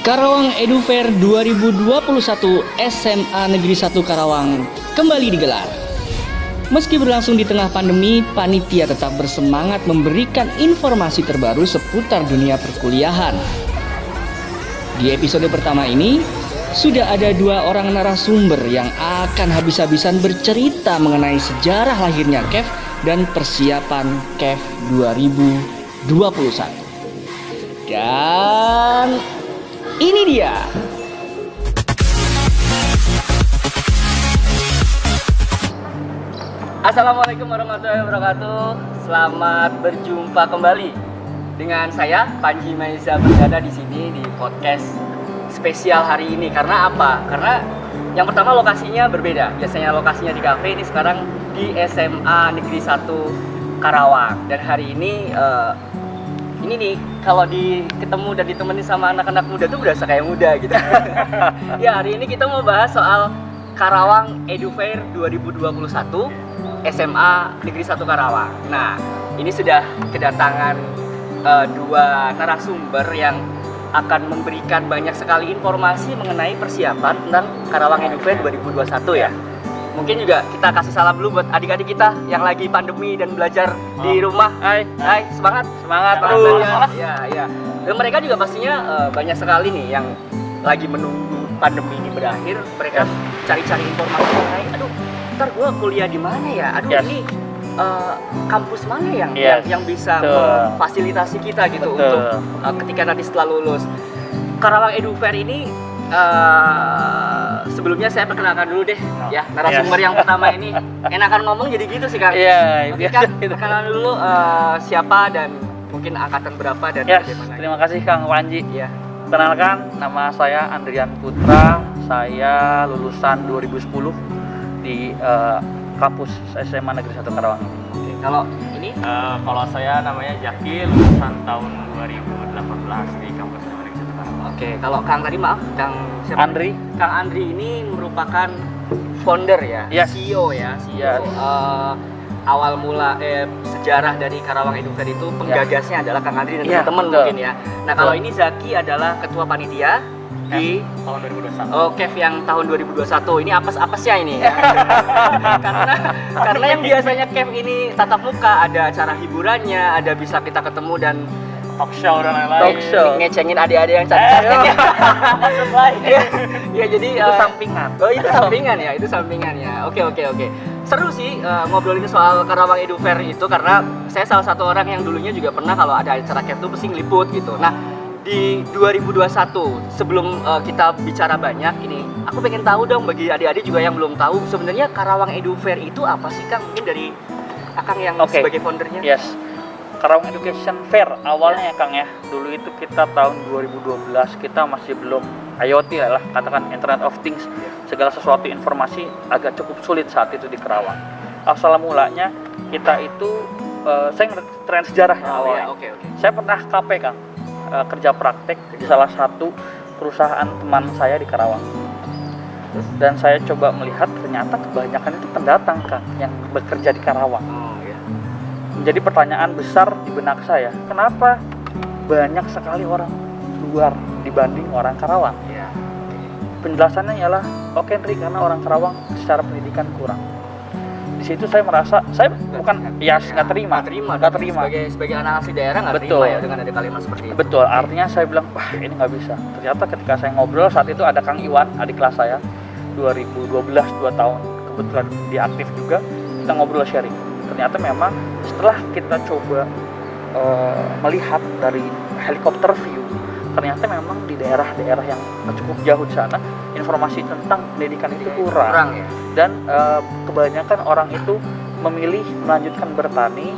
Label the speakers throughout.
Speaker 1: Karawang Edu Fair 2021 SMA Negeri 1 Karawang kembali digelar. Meski berlangsung di tengah pandemi, panitia tetap bersemangat memberikan informasi terbaru seputar dunia perkuliahan. Di episode pertama ini, sudah ada 2 orang narasumber yang akan habis-habisan bercerita mengenai sejarah lahirnya KEF dan persiapan KEF 2021. Dan ini dia. Assalamualaikum warahmatullahi wabarakatuh. Selamat berjumpa kembali dengan saya Panji Maiza berada di sini di podcast spesial hari ini. Karena apa? Karena yang pertama lokasinya berbeda. Biasanya lokasinya di kafe, ini sekarang di SMA Negeri 1 Karawang. Dan hari ini nih kalau ketemu dan ditemani sama anak-anak muda tuh berasa kayak muda gitu. Ya, hari ini kita mau bahas soal Karawang Edu Fair 2021 SMA Negeri 1 Karawang. Nah, ini sudah kedatangan 2 narasumber yang akan memberikan banyak sekali informasi mengenai persiapan tentang Karawang Edu Fair 2021 ya. Mungkin juga kita kasih salam dulu buat adik-adik kita yang lagi pandemi dan belajar di rumah. Hai, semangat terus. Ya. Dan mereka juga pastinya banyak sekali nih yang lagi menunggu pandemi ini berakhir. Mereka cari-cari informasi mengenai, aduh, ntar gue kuliah di mana ya? Aduh, ini kampus mana yang bisa memfasilitasi kita gitu untuk ketika nanti setelah lulus. Karawang Edu Fair ini sebelumnya saya perkenalkan dulu deh ya narasumber yang pertama ini. Enakan ngomong jadi gitu sih Kang.
Speaker 2: Iya,
Speaker 1: Oke, Kang, perkenalan dulu siapa dan mungkin angkatan berapa dan bagaimana.
Speaker 2: Terima kasih Kang Panji.
Speaker 1: Ya.
Speaker 2: Kenalkan, nama saya Andrian Putra. Saya lulusan 2010 di kampus SMA Negeri 1 Karawang.
Speaker 1: Oke, kalau ini
Speaker 3: kalau saya namanya Jaki, lulusan tahun 2018 di kampus SMA Negeri 1 Karawang.
Speaker 1: Oke, kalau Kang tadi maaf, Kang siapa?
Speaker 2: Andri.
Speaker 1: Kang Andri ini merupakan founder ya,
Speaker 2: Yes.
Speaker 1: CEO ya.
Speaker 2: Yes.
Speaker 1: Awal mula sejarah dari Karawang Edu Fair itu penggagasnya adalah Kang Andri dan teman-teman mungkin ya. Nah, kalau ini Zaki adalah ketua panitia di
Speaker 3: tahun 2021.
Speaker 1: Oh, KEF yang tahun 2021. Ini apesnya ini ya. karena yang biasanya KEF ini tatap muka, ada acara hiburannya, ada bisa kita ketemu dan
Speaker 3: Talk show dan lain-lain.
Speaker 2: Talk show.
Speaker 1: ngecengin adik-adik yang cantik. Ya, jadi
Speaker 2: Itu sampingan.
Speaker 1: Oh, itu sampingan ya. Oke. Seru sih ngobrolin soal Karawang Edu Fair itu karena saya salah satu orang yang dulunya juga pernah kalau ada acara KEF itu pasti ngeliput gitu. Nah, di 2021 sebelum kita bicara banyak ini, aku pengen tahu dong bagi adik-adik juga yang belum tahu sebenarnya Karawang Edu Fair itu apa sih Kang? Mungkin dari Akang yang sebagai foundernya.
Speaker 2: Yes. Karawang Education Fair awalnya ya Kang ya. Dulu itu kita tahun 2012 kita masih belum IoT lah, katakan Internet of Things. Segala sesuatu informasi agak cukup sulit saat itu di Karawang. Asal mulanya kita itu saya tren sejarah awalnya.
Speaker 1: Oke.
Speaker 2: Saya pernah KP Kang, kerja praktek di salah satu perusahaan teman saya di Karawang. Dan saya coba melihat ternyata kebanyakan itu pendatang Kang yang bekerja di Karawang. Menjadi pertanyaan besar di benak saya, kenapa banyak sekali orang luar dibanding orang Karawang? Penjelasannya ialah, oke Henry, karena orang Karawang secara pendidikan kurang. Di situ saya merasa, saya bukan nggak terima.
Speaker 1: Sebagai anak asli daerah nggak
Speaker 2: Betul.
Speaker 1: terima ya dengan ada kalimat seperti itu.
Speaker 2: Betul, artinya saya bilang, wah ini nggak bisa. Ternyata ketika saya ngobrol saat itu ada Kang Iwan, adik kelas saya, 2012, 2 tahun, kebetulan dia aktif juga, kita ngobrol sharing. Ternyata memang setelah kita coba melihat dari helikopter view, ternyata memang di daerah-daerah yang cukup jauh di sana informasi tentang pendidikan itu kurang
Speaker 1: ya.
Speaker 2: Dan kebanyakan orang itu memilih melanjutkan bertani,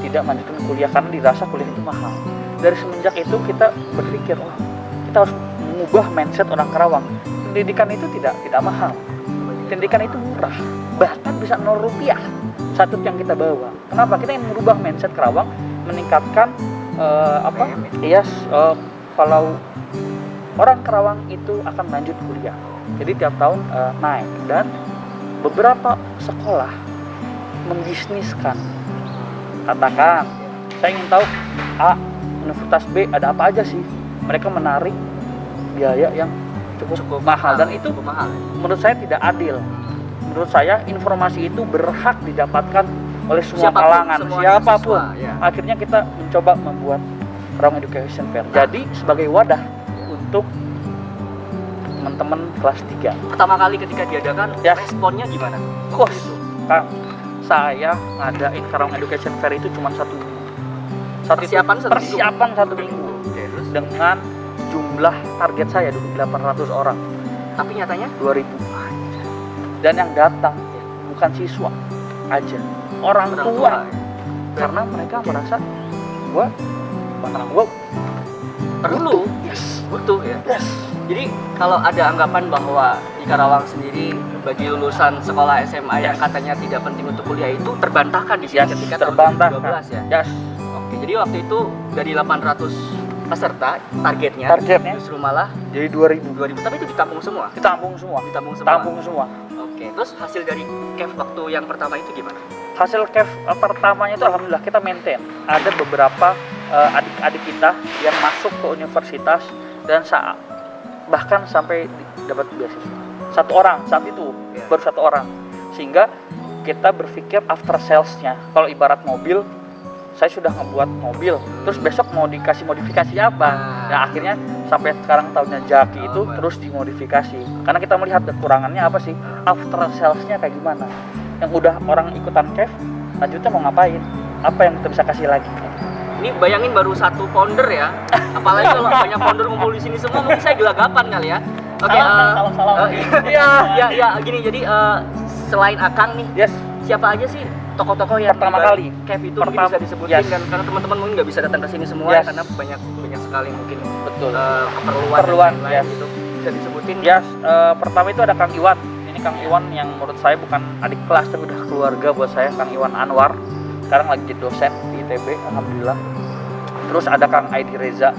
Speaker 2: tidak melanjutkan kuliah karena dirasa kuliah itu mahal. Dari semenjak itu kita berpikir, kita harus mengubah mindset orang Karawang. Pendidikan itu tidak mahal, pendidikan itu murah, bahkan bisa 0 rupiah satu yang kita bawa. Kenapa? Kita ingin merubah mindset Karawang, meningkatkan kalau orang Karawang itu akan lanjut kuliah. Jadi tiap tahun naik, dan beberapa sekolah membisniskan. Katakan, saya ingin tahu A, Universitas B ada apa aja sih? Mereka menarik biaya yang cukup mahal, dan itu
Speaker 1: cukup mahal.
Speaker 2: menurut saya tidak adil. Menurut saya informasi itu berhak didapatkan oleh semua
Speaker 1: Siapapun,
Speaker 2: kalangan,
Speaker 1: semua
Speaker 2: siapapun.
Speaker 1: siswa, ya.
Speaker 2: Akhirnya kita mencoba membuat Karawang Education Fair. Jadi sebagai wadah untuk teman-teman kelas 3.
Speaker 1: Pertama kali ketika diadakan,
Speaker 2: Yes.
Speaker 1: responnya gimana?
Speaker 2: Wah, Kang, saya ngadain Karawang Education Fair itu cuma 1 minggu.
Speaker 1: Persiapan 1 minggu?
Speaker 2: Persiapan 1 minggu.
Speaker 1: Oke, terus?
Speaker 2: Dengan jumlah target saya dulu 800 orang,
Speaker 1: Tapi nyatanya
Speaker 2: 2000. Dan yang datang bukan siswa aja, orang tua. Karena mereka merasa gua
Speaker 1: perlu, butuh ya. Jadi kalau ada anggapan bahwa di Karawang sendiri bagi lulusan sekolah SMA yang katanya tidak penting untuk kuliah itu terbantahkan di sini ketika tahun 2012 ya.
Speaker 2: Yes.
Speaker 1: Oke, jadi waktu itu dari 800 peserta targetnya justru malah
Speaker 2: jadi 2000.
Speaker 1: tapi itu ditampung semua.
Speaker 2: Ditampung semua. Tampung semua.
Speaker 1: Oke, terus hasil dari CAF waktu yang pertama itu gimana?
Speaker 2: Hasil CAF pertamanya itu alhamdulillah kita maintain. Ada beberapa adik-adik kita yang masuk ke universitas dan bahkan sampai dapat beasiswa. 1 orang saat itu,
Speaker 1: Ya.
Speaker 2: baru 1 orang. Sehingga kita berpikir after sales-nya. Kalau ibarat mobil, saya sudah ngebuat mobil, terus besok mau dikasih modifikasi apa? Nah, akhirnya sampai sekarang tahunnya Jaki itu terus dimodifikasi. Karena kita melihat kekurangannya apa sih? After sales-nya kayak gimana? Yang udah orang ikutan CAF, lanjutnya mau ngapain? Apa yang kita bisa kasih lagi?
Speaker 1: Ini bayangin baru 1 founder ya. Apalagi kalau banyak founder ngumpul di sini semua, mungkin saya gelagapan kali ya. Oke,
Speaker 2: salah.
Speaker 1: ya gini. Jadi selain Akang nih,
Speaker 2: Yes.
Speaker 1: siapa aja sih tokoh-tokoh yang
Speaker 2: Pertama
Speaker 1: di balik
Speaker 2: kali.
Speaker 1: CAF itu
Speaker 2: Pertama,
Speaker 1: mungkin bisa disebutin
Speaker 2: yes.
Speaker 1: kan karena teman-teman mungkin nggak bisa datang ke sini semua
Speaker 2: Yes.
Speaker 1: ya, karena banyak sekali mungkin
Speaker 2: Betul.
Speaker 1: keperluan dan lain-lain
Speaker 2: yes.
Speaker 1: gitu. Bisa disebutin.
Speaker 2: Yes, pertama itu ada Kang Iwan. Ini Kang Iwan yang menurut saya bukan adik kelas tapi udah keluarga buat saya, Kang Iwan Anwar. Sekarang lagi jadi dosen di ITB, alhamdulillah. Terus ada Kang Aidi Reza.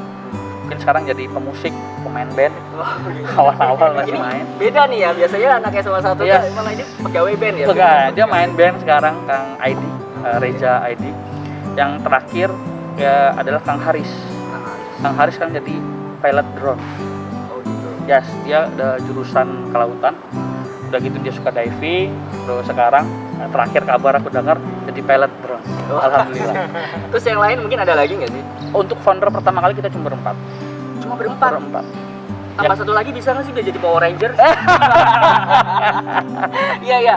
Speaker 2: Mungkin sekarang jadi pemusik, pemain band.
Speaker 1: Wah,
Speaker 2: Awal-awal masih
Speaker 1: ini
Speaker 2: main.
Speaker 1: beda nih ya, biasanya anak SMA 1
Speaker 2: Yes.
Speaker 1: malah ini pegawai band ya.
Speaker 2: Dia main band sekarang, Kang Aidi, Reza Aidi. Yang terakhir ya adalah Kang Haris. Kang Haris kan jadi pilot drone.
Speaker 1: Oh gitu.
Speaker 2: Yes, dia ada jurusan kelautan. Udah gitu dia suka diving. Terus sekarang terakhir kabar aku dengar jadi pilot drone.
Speaker 1: Oh.
Speaker 2: Alhamdulillah.
Speaker 1: Terus yang lain mungkin ada lagi nggak sih?
Speaker 2: Untuk founder pertama kali kita cuma berempat.
Speaker 1: Cuma berempat. Tambah
Speaker 2: Ya.
Speaker 1: satu lagi bisa nggak sih biar jadi Power Ranger? Iya.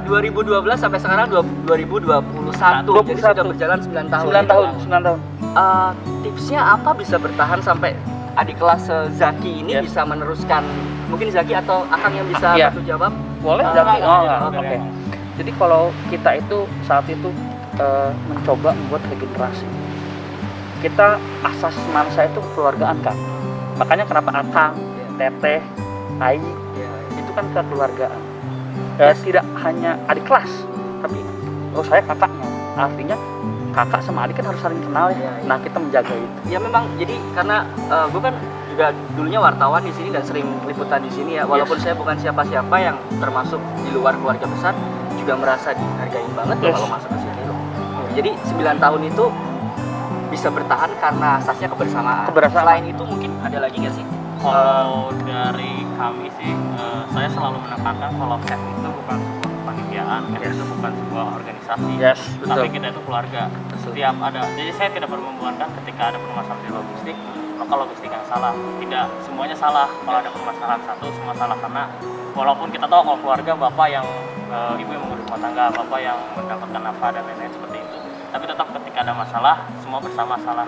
Speaker 1: 2012 sampai sekarang 2021. Jadi sudah berjalan 9 tahun.
Speaker 2: 9 tahun.
Speaker 1: Tipsnya apa bisa bertahan sampai adik kelas Zaki ini
Speaker 2: Yes.
Speaker 1: bisa meneruskan? Mungkin Zaki atau Akang yang bisa
Speaker 2: Iya.
Speaker 1: bantu jawab?
Speaker 2: Boleh
Speaker 1: Ah,
Speaker 2: Zaki?
Speaker 1: ah,
Speaker 2: Oke.
Speaker 1: oke.
Speaker 2: Jadi kalau kita itu saat itu mencoba membuat regenerasi. Kita asas mansa itu kekeluargaan kan. Makanya kenapa Akang, Teteh, Ai itu kan kekeluargaan. Tidak hanya adik kelas, tapi saya kakaknya. Artinya kakak sama adik kan harus saling kenal ya.
Speaker 1: Iya.
Speaker 2: Nah, kita menjaga itu.
Speaker 1: Ya memang jadi karena gue kan juga dulunya wartawan di sini dan sering liputan di sini ya. Walaupun saya bukan siapa-siapa yang termasuk di luar keluarga besar juga merasa dihargain banget loh
Speaker 2: Yes.
Speaker 1: kalau masuk ke sini loh. Jadi 9 tahun itu bisa bertahan karena asasnya kebersamaan. Selain itu mungkin ada lagi nggak sih?
Speaker 3: Kalau dari kami sih, saya selalu menekankan kalau CAF itu bukan sebuah kepanitiaan, CAF itu bukan sebuah organisasi,
Speaker 2: Yes,
Speaker 3: tapi
Speaker 2: betul.
Speaker 3: kita itu keluarga. Setiap ada, jadi saya tidak perlu membuatkan ketika ada permasalahan di logistik, maka logistik yang salah. Tidak semuanya salah. Kalau ada permasalahan satu, semua salah karena walaupun kita tahu kalau keluarga bapak yang ibu yang mengurus rumah tangga, bapak yang mendapatkan nafkah dan lain-lain seperti itu. Tapi tetap ketika ada masalah, semua bersama salah.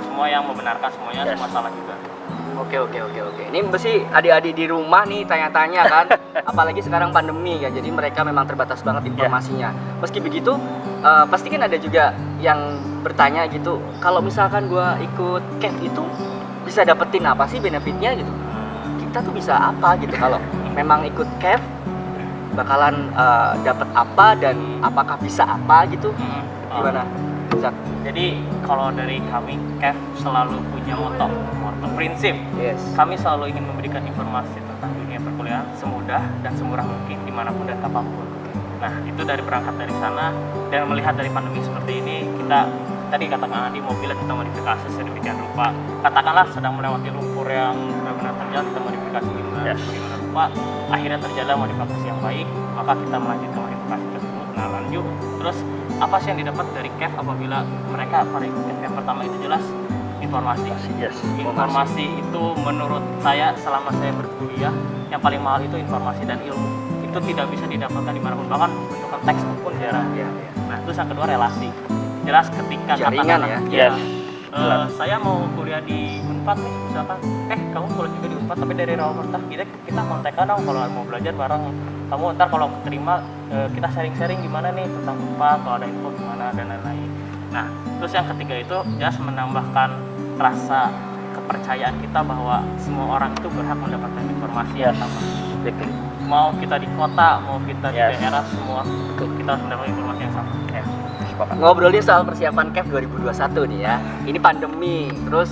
Speaker 3: Semua yang membenarkan semuanya,
Speaker 2: Yes.
Speaker 3: semua salah juga.
Speaker 1: Oke. Ini mesti adik-adik di rumah nih tanya-tanya kan. Apalagi sekarang pandemi ya, jadi mereka memang terbatas banget informasinya. Meski begitu, pasti kan ada juga yang bertanya gitu. Kalau misalkan gua ikut CAF itu bisa dapetin apa sih benefitnya gitu? Kita tuh bisa apa gitu kalau memang ikut CAF bakalan dapat apa dan apakah bisa apa gitu? Gimana? Zak?
Speaker 3: Jadi kalau dari kami CAF selalu punya moto prinsip.
Speaker 1: Yes.
Speaker 3: Kami selalu ingin memberikan informasi tentang dunia perkuliahan semudah dan semurah mungkin dimanapun dan kapanpun. Nah itu dari berangkat dari sana dan melihat dari pandemi seperti ini kita tadi kata Kang Andi, mobilnya kita modifikasi sedemikian rupa. Katakanlah sedang melewati lumpur yang benar-benar terjal, kita modifikasi gimana rupa, akhirnya terjadi modifikasi yang baik, maka kita melanjutkan modifikasi tersebut. Nah lanjut, terus apa sih yang didapat dari CAF apabila mereka pada ikut yang pertama itu jelas informasi. Informasi itu menurut saya selama saya berkuliah yang paling mahal itu informasi dan ilmu. Itu tidak bisa didapatkan dimanapun, bahkan bentukan teks pun jarang. Nah terus yang kedua relasi. Jelas ketika
Speaker 1: Jaringan
Speaker 3: saya mau kuliah di Unpad nih, misalkan kamu kuliah juga di Unpad tapi dari Rawamangun, kita kontekan dong kalau mau belajar bareng. Kamu ntar kalau keterima kita sharing-sharing gimana nih tentang Unpad, kalau ada info gimana dan lain-lain. Nah terus yang ketiga itu just menambahkan rasa kepercayaan kita bahwa semua orang itu berhak mendapatkan informasi yang sama. Mau kita di kota, mau kita di daerah, semua kita harus mendapatkan informasi yang sama.
Speaker 1: Ngobrolin soal persiapan CAF 2021 nih ya. Ini pandemi, terus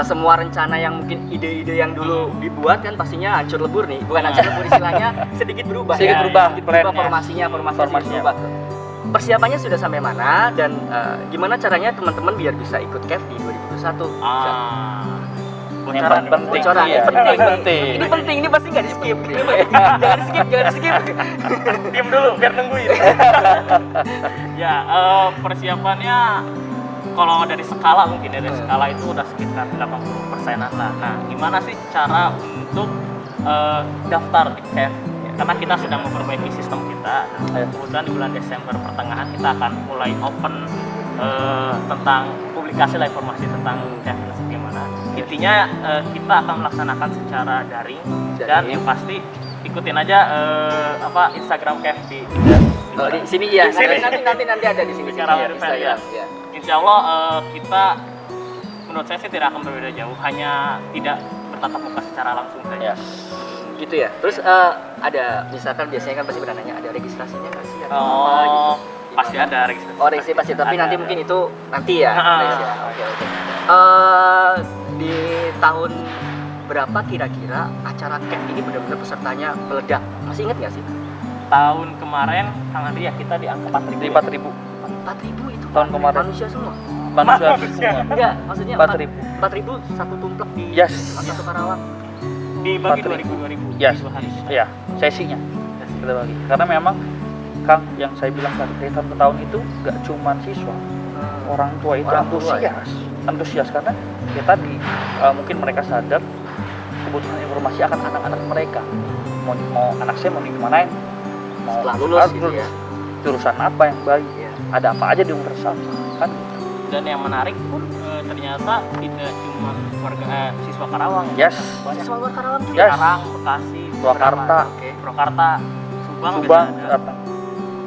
Speaker 1: semua rencana yang mungkin ide-ide yang dulu dibuat kan pastinya hancur lebur nih. Bukan hancur lebur istilahnya, sedikit berubah formasinya berubah. Persiapannya sudah sampai mana dan gimana caranya teman-teman biar bisa ikut CAF di 2021?
Speaker 2: Bocoran penting.
Speaker 1: Ini penting, ini pasti nggak di skip. Jangan di skip.
Speaker 3: Diam dulu biar nungguin. Persiapannya kalau dari skala mungkin dari skala itu udah sekitar 80%-an lah. Nah, gimana sih cara untuk daftar di CAF? Karena kita sedang memperbaiki sistem kita. Kemudian di bulan Desember pertengahan kita akan mulai open tentang publikasi lah informasi tentang CAF gimana. Intinya kita akan melaksanakan secara daring dan yang pasti ikutin aja Instagram CAF di
Speaker 1: sini ya. Nanti ada di sini
Speaker 3: ya. Insya Allah kita menurut saya sih tidak akan berbeda jauh, hanya tidak bertatap muka secara langsung saja.
Speaker 1: Gitu ya. Terus ada misalkan biasanya kan pasti bertanya ada registrasinya nggak sih?
Speaker 3: Pasti ada registrasi.
Speaker 1: Registrasi pasti, tapi nanti mungkin itu nanti ya. Oke. Di tahun berapa kira-kira acara CAF ini benar-benar pesertanya meledak? Masih ingat nggak sih?
Speaker 3: Tahun kemarin Kang Andri ya kita di angka 4.000
Speaker 1: itu
Speaker 2: tahun kemarin
Speaker 1: manusia semua. Enggak, maksudnya 4.000 satu tumplek di satu Karawang.
Speaker 3: Dibagi 2.000 hari.
Speaker 2: Iya, sesinya kita bagi. Karena memang Kang yang saya bilang tadi dari tahun ke tahun itu nggak cuma siswa, orang tua itu antusias karena ya tadi mungkin mereka sadar kebutuhan informasi akan anak-anak mereka. Mau anak saya mau dimanain, mau
Speaker 1: setelah lulus gitu ya.
Speaker 2: Jurusan apa yang baik, ada apa aja di Universal kan.
Speaker 3: Dan yang menarik pun ternyata tidak cuma warga siswa Karawang.
Speaker 1: Banyak siswa luar Karawang juga.
Speaker 3: Karang, Bekasi, Purwakarta, Subang
Speaker 2: datang.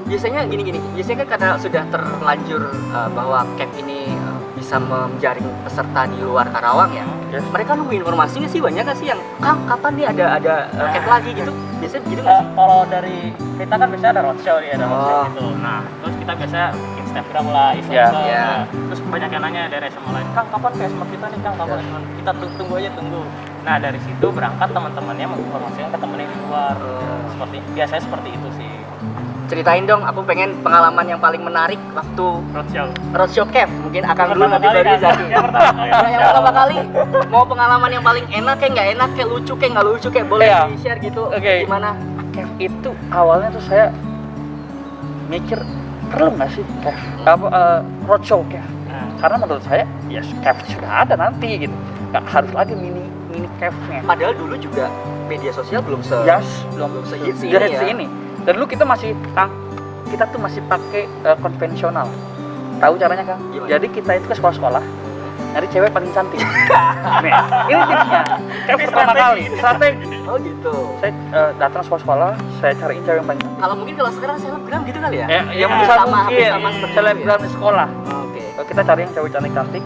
Speaker 1: Biasanya gini. Biasanya kan karena sudah terlanjur bahwa CAF ini bisa menjaring peserta di luar Karawang ya. Mereka nunggu informasinya sih banyak nggak sih yang kapan nih ada CAF lagi gitu. Biasanya gitu nggak sih?
Speaker 3: Kalau dari kita kan biasanya ada roadshow gitu. Nah, terus kita biasanya Instagram lah, terus banyak yang nanya dari SMA lain, Kang kapan PSM kita nih Kang, kapan kita tunggu. Nah dari situ berangkat teman-temannya menginformasikan ke temen yang di luar. Biasanya seperti itu sih.
Speaker 1: Ceritain dong, aku pengen pengalaman yang paling menarik waktu roadshow CAF. Mungkin Akang dulu nanti baru Zaki. Yang pertama kali, mau pengalaman yang paling enak kayak nggak enak, kayak lucu kayak nggak lucu kayak boleh di share gitu. Gimana?
Speaker 2: CAF itu awalnya tuh saya mikir perlu nggak sih CAF? Roadshow CAF? Karena menurut saya ya CAF sudah ada nanti gitu, nggak harus lagi mini CAF-nya.
Speaker 1: Padahal dulu juga media sosial belum se-hits
Speaker 2: ini. Dan dulu kita tuh masih pakai konvensional. Tahu caranya Kang?
Speaker 1: Gimana?
Speaker 2: Jadi kita itu ke sekolah-sekolah nyari cewek paling cantik. Ini tipsnya. CAF pertama kali strategi.
Speaker 1: Oh gitu.
Speaker 2: Saya datang sekolah-sekolah, saya cariin cewek yang paling cantik.
Speaker 1: Kalau sekarang selebgram gitu kali ya?
Speaker 2: Yang bisa mungkin selebgram di sekolah.
Speaker 1: Oke.
Speaker 2: Kita cari yang cewek cantik.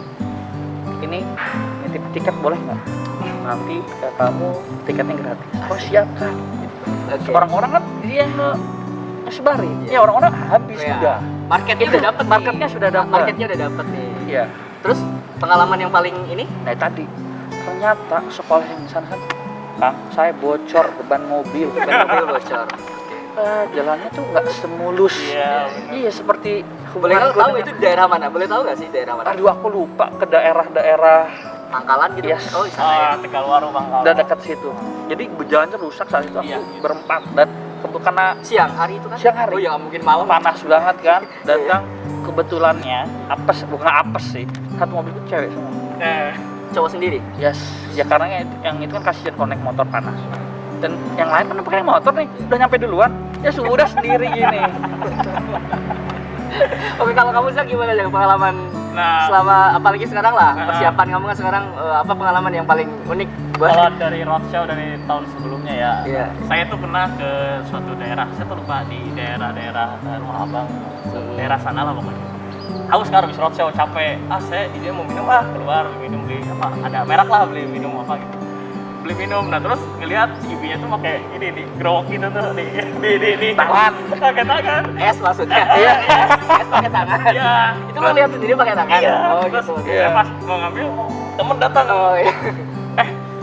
Speaker 2: Ini nitip tiket boleh nggak? Nanti kamu tiketnya gratis. Oh siap Kang. Orang-orang kan dia ngesebarin. Ya orang-orang habis sudah.
Speaker 1: Marketnya sudah dapat nih.
Speaker 2: Iya.
Speaker 1: Terus pengalaman yang paling ini?
Speaker 2: Nah tadi ternyata sekolah yang di sana kan, Kang, saya bocor ban mobil bocor. Jalannya tuh nggak semulus. Iya seperti
Speaker 1: Boleh tahu itu daerah mana? Boleh tahu nggak sih daerah mana?
Speaker 2: Aduh, aku lupa ke daerah-daerah
Speaker 1: Pangkalan gitu.
Speaker 2: Yes.
Speaker 1: Oh, di sana ya.
Speaker 3: Tegalwaru Pangkalan.
Speaker 2: udah dekat situ. Jadi jalannya rusak saat itu aku
Speaker 3: Iya.
Speaker 2: berempat dan karena
Speaker 1: Siang hari itu kan?
Speaker 2: Siang hari.
Speaker 1: Oh, ya nggak mungkin malam.
Speaker 2: panas banget kan, datang kebetulannya bukan apes sih, satu mobil itu cewek semua.
Speaker 1: Cowok sendiri.
Speaker 2: Yes, ya karena yang itu kan kasihan kalau naik motor panas. Dan yang lain kan pakai motor nih, udah nyampe duluan, ya sudah sendiri gini.
Speaker 1: Oke, kalau kamu sih gimana ya pengalaman selama apalagi sekarang lah persiapan kamu kan sekarang apa pengalaman yang paling unik buat
Speaker 3: Kalau dari roadshow dari tahun sebelumnya ya,
Speaker 1: Iya.
Speaker 3: saya tuh pernah ke suatu daerah, saya tuh lupa di daerah Rumah Abang, daerah sana lah pokoknya. Aku sekarang habis roadshow capek, saya ini mau minum keluar minum beli apa, ada merek lah beli minum apa gitu. Beli minum, nah terus ngelihat si ibunya tuh pakai ini di growok gitu tuh di
Speaker 2: Tangan.
Speaker 3: pakai tangan.
Speaker 1: es maksudnya.
Speaker 2: Iya.
Speaker 1: Es pakai tangan.
Speaker 3: Iya.
Speaker 1: Itu lo lihat sendiri pakai tangan.
Speaker 3: Iya.
Speaker 1: Oh,
Speaker 3: Terus
Speaker 1: gitu.
Speaker 3: saya pas mau ngambil, temen datang.
Speaker 1: Oh, iya.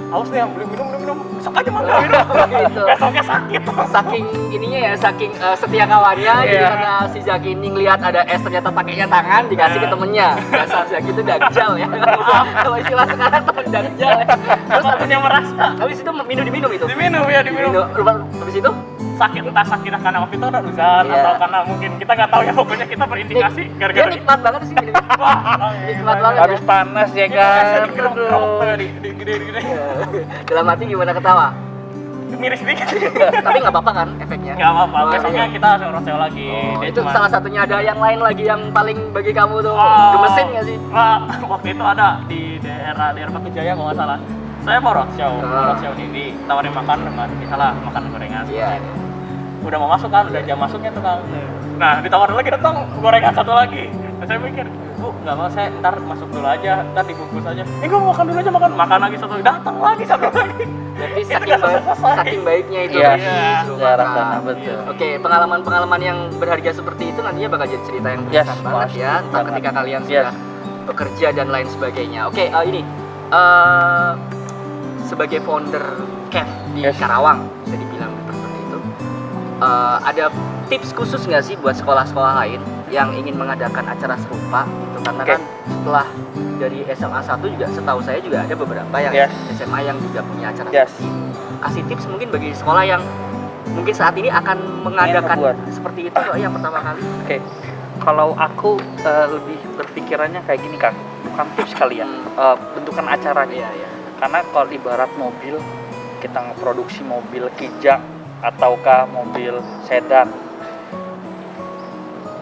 Speaker 3: Haus nih, beli minum, besok aja makan minum.
Speaker 1: Gitu.
Speaker 3: Besoknya sakit.
Speaker 1: Saking ininya ya, saking setia kawannya, jadi
Speaker 2: Iya.
Speaker 1: karena si Zaki ini ngelihat ada es ternyata pakainya tangan, dikasih ke temennya. Dasar Zaki itu dajjal ya. Kalau istilah sekarang temen dajjal ya. Terus
Speaker 3: Takutnya merasa.
Speaker 1: habis itu diminum itu.
Speaker 3: Diminum.
Speaker 1: Habis itu
Speaker 3: Sakit, entah sakit karena waktu itu ada uzan
Speaker 1: Iya.
Speaker 3: atau karena mungkin kita nggak tahu ya, pokoknya kita berindikasi
Speaker 1: dia
Speaker 3: gara-gara
Speaker 1: nikmat banget sih minumnya. Nikmat banget.
Speaker 2: Habis panas ya kan. Aduh.
Speaker 3: Gede.
Speaker 1: Dalam hati gimana ketawa?
Speaker 3: Miris dikit.
Speaker 1: Tapi nggak apa-apa kan efeknya?
Speaker 3: Nggak apa-apa,
Speaker 1: Oh,
Speaker 3: besoknya
Speaker 1: iya.
Speaker 3: kita langsung roadshow lagi.
Speaker 1: Oh,
Speaker 3: Dia
Speaker 1: itu
Speaker 3: cuma-
Speaker 1: salah satunya ada yang lain lagi yang paling bagi kamu tuh
Speaker 3: Oh,
Speaker 1: gemesin nggak sih?
Speaker 3: Wah, waktu itu ada di daerah Batu Jaya kalau nggak salah. Saya mau roadshow ini ditawarin makan, misalnya makan gorengan.
Speaker 1: Iya.
Speaker 3: Udah mau masuk kan, udah jam masuknya tuh kan. Nah, ditawarin lagi datang gorengan satu lagi. Nah, saya mikir, Bu, nggak mau, saya ntar masuk dulu aja, ntar dibungkus aja. Gue mau makan dulu aja, makan lagi satu, datang lagi satu lagi.
Speaker 1: Jadi
Speaker 3: Itu nggak selesai.
Speaker 1: saking baiknya itu.
Speaker 2: Iya,
Speaker 1: Disuruh
Speaker 2: daerah
Speaker 1: makan.
Speaker 2: sana, betul.
Speaker 1: Oke, pengalaman-pengalaman yang berharga seperti itu nantinya bakal jadi cerita yang
Speaker 2: Yes,
Speaker 1: berkesan banget
Speaker 2: pasti
Speaker 1: ya, entah
Speaker 2: banget.
Speaker 1: ketika kalian
Speaker 2: Yes.
Speaker 1: sudah bekerja dan lain sebagainya. Oke, ini sebagai founder Kev di
Speaker 2: Yes.
Speaker 1: Karawang, bisa dibilang seperti itu. Ada tips khusus nggak sih buat sekolah-sekolah lain yang ingin mengadakan acara serupa gitu? Karena
Speaker 2: Oke.
Speaker 1: kan setelah dari SMA 1 juga setahu saya juga ada beberapa yang
Speaker 2: Yes.
Speaker 1: SMA yang juga punya acara
Speaker 2: Yes.
Speaker 1: seperti ini. Kasih tips mungkin bagi sekolah yang mungkin saat ini akan mengadakan
Speaker 2: membuat.
Speaker 1: seperti itu yang pertama kali.
Speaker 2: Oke. Kalau aku lebih berpikirannya kayak gini Kang, bukan tips kali ya, bentukan acaranya.
Speaker 1: Iya, iya.
Speaker 2: Karena kalau ibarat mobil, kita ngeproduksi mobil Kijang ataukah mobil sedan.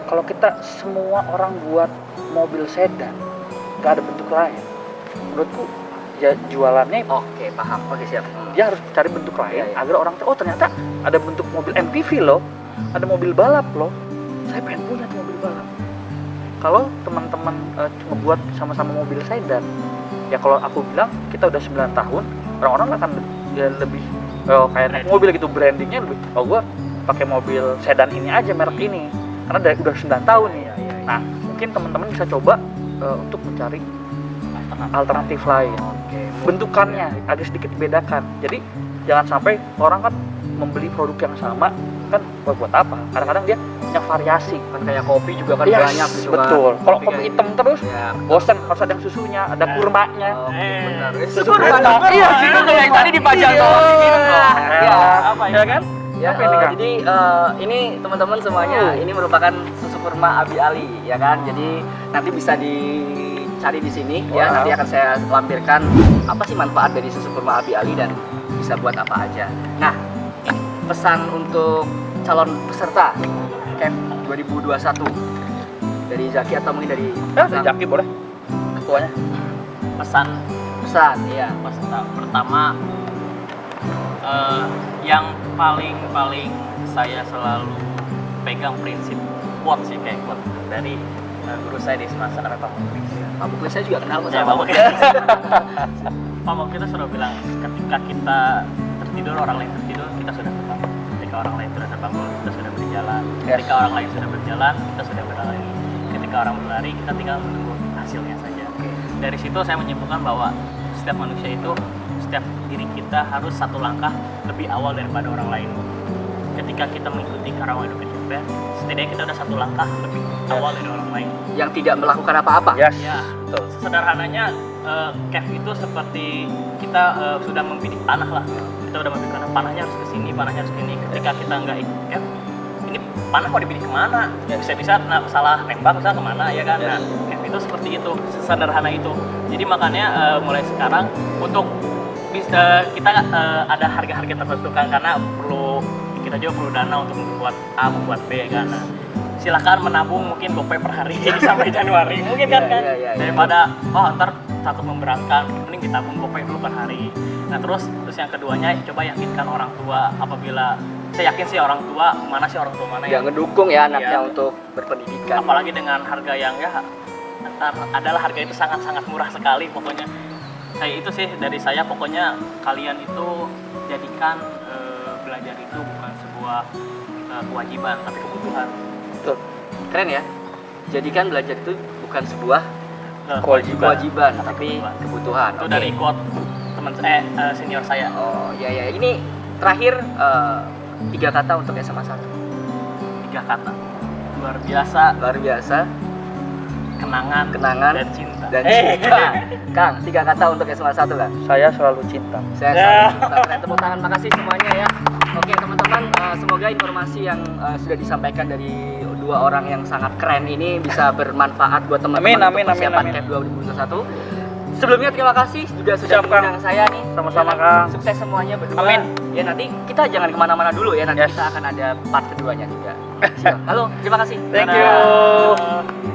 Speaker 2: Kalau kita semua orang buat mobil sedan, gak ada bentuk lain. Menurutku ya jualannya
Speaker 1: Oke, paham. Oke, siap.
Speaker 2: dia harus cari bentuk lain
Speaker 1: Iya, iya.
Speaker 2: agar orang tahu, oh ternyata ada bentuk mobil MPV loh, ada mobil balap loh. Saya pengen punya tuh mobil balap. Kalau teman-teman ngebuat sama-sama mobil sedan, ya kalau aku bilang kita udah 9 tahun, orang-orang akan ya lebih kayak naik mobil gitu, brandingnya lebih, oh gua pakai mobil sedan ini aja, merek ini, karena udah 9 tahun nih. Nah, mungkin teman-teman bisa coba untuk mencari alternatif lain.
Speaker 1: Oke.
Speaker 2: Bentukannya agak sedikit dibedakan. Jadi jangan sampai orang kan membeli produk yang sama kan buat apa? Kadang-kadang dia punya variasi.
Speaker 1: Kan kayak kopi juga kan
Speaker 2: Yes,
Speaker 1: banyak gitu kan.
Speaker 2: betul. Kalau kopi
Speaker 1: kayak
Speaker 2: hitam
Speaker 1: gitu.
Speaker 2: terus
Speaker 1: Ya.
Speaker 2: bosan, harus ada yang susunya, ada kurmanya.
Speaker 1: Oke, benar.
Speaker 2: Susu
Speaker 1: Kurma
Speaker 2: kurma.
Speaker 1: dong.
Speaker 2: Iya,
Speaker 1: Itu kayak yang tadi dipajang
Speaker 2: Iya.
Speaker 1: doang diminum dong. Iya.
Speaker 3: Apa
Speaker 2: Ya kan?
Speaker 1: Ya,
Speaker 2: Apa ini, Kang?
Speaker 1: jadi ini teman-teman semuanya ini merupakan susu kurma Abi Ali ya kan. Jadi nanti bisa dicari di sini ya.
Speaker 2: Wow.
Speaker 1: Nanti akan saya lampirkan apa sih manfaat dari susu kurma Abi Ali dan bisa buat apa aja. Nah, ini pesan untuk calon peserta Kev 2021 dari Zaki atau mungkin dari
Speaker 2: Jaki boleh. Ketuanya.
Speaker 3: pesan
Speaker 1: pesan ya.
Speaker 3: pertama, yang paling saya selalu pegang prinsip quote sih, kayak quote dari guru saya di semester namanya Pak Muklis.
Speaker 1: Pak Muklis saya juga kenal kok
Speaker 3: Ya,
Speaker 1: sama
Speaker 3: Pak Muklis. Pak Muklis kita sudah bilang, ketika kita tertidur, orang lain tertidur, kita sudah terbangun. Ketika orang lain sudah terbangun, kita sudah berjalan.
Speaker 2: Yes.
Speaker 3: Ketika orang lain sudah berjalan, kita sudah berlari. Ketika orang berlari, kita tinggal menunggu hasilnya saja. Dari situ saya menyimpulkan bahwa setiap manusia itu, setiap diri kita harus satu langkah lebih awal daripada orang lain. Ketika kita mengikuti Karawang Education ya setidaknya kita udah satu langkah lebih awal dari orang lain.
Speaker 1: Yang tidak melakukan apa-apa.
Speaker 2: Yes.
Speaker 3: Ya,
Speaker 1: Betul.
Speaker 3: sederhananya cave itu seperti kita sudah membidik panah lah. Kita udah membidik panahnya harus ke sini, panahnya harus ke sini. Ketika kita nggak ikut cave, ini panah mau dibidik kemana? Ya bisa-bisa salah nembak, bisa kemana ya kan? Nah, cave itu seperti itu, sesederhana itu. Jadi makanya mulai sekarang untuk bisa kita ada harga-harga tertentu kan, karena kita juga perlu dana untuk membuat A, membuat B kan. Nah, silakan menabung mungkin GoPay per hari sampai Januari mungkin kan
Speaker 1: Iya.
Speaker 3: daripada ntar takut memberatkan, mending kita tabung GoPay dulu per hari. Nah terus yang keduanya coba yakinkan orang tua. Apabila saya yakin sih orang tua mana
Speaker 1: Yang ngedukung ya anaknya
Speaker 3: Iya.
Speaker 1: untuk berpendidikan.
Speaker 3: apalagi dengan harga yang ya ntar adalah harga itu sangat-sangat murah sekali. Pokoknya itu sih dari saya, pokoknya kalian itu jadikan belajar itu bukan sebuah kewajiban tapi kebutuhan.
Speaker 1: Betul. Keren ya. Jadikan belajar itu bukan sebuah kewajiban tapi kebutuhan.
Speaker 3: Itu
Speaker 1: Oke.
Speaker 3: dari quote teman senior saya.
Speaker 1: Oh iya. Ini terakhir 3 kata untuk SMA 1.
Speaker 3: 3 kata luar biasa,
Speaker 1: Luar biasa,
Speaker 3: kenangan
Speaker 1: kenangan
Speaker 3: dan cinta.
Speaker 1: dan cinta. Kang, 3 kata untuk SMA 1 Kang.
Speaker 2: Saya selalu cinta.
Speaker 1: Saya selalu cinta. Keren, tepuk tangan, makasih semuanya ya. Oke teman-teman, semoga informasi yang sudah disampaikan dari 2 orang yang sangat keren ini bisa bermanfaat buat teman-teman
Speaker 2: Amin,
Speaker 1: untuk persiapan
Speaker 2: amin.
Speaker 1: Camp 2021. Sebelumnya terima kasih juga sudah
Speaker 2: Siap, Kang.
Speaker 1: mengundang saya nih.
Speaker 2: Sama-sama,
Speaker 1: Ya,
Speaker 2: Kang.
Speaker 1: Sukses semuanya berdua.
Speaker 2: Amin.
Speaker 1: Ya nanti kita jangan kemana-mana dulu ya. Nanti
Speaker 2: Yes.
Speaker 1: kita akan ada part keduanya juga. Siap. Halo, terima kasih.
Speaker 2: Thank
Speaker 1: Dadah.
Speaker 2: you.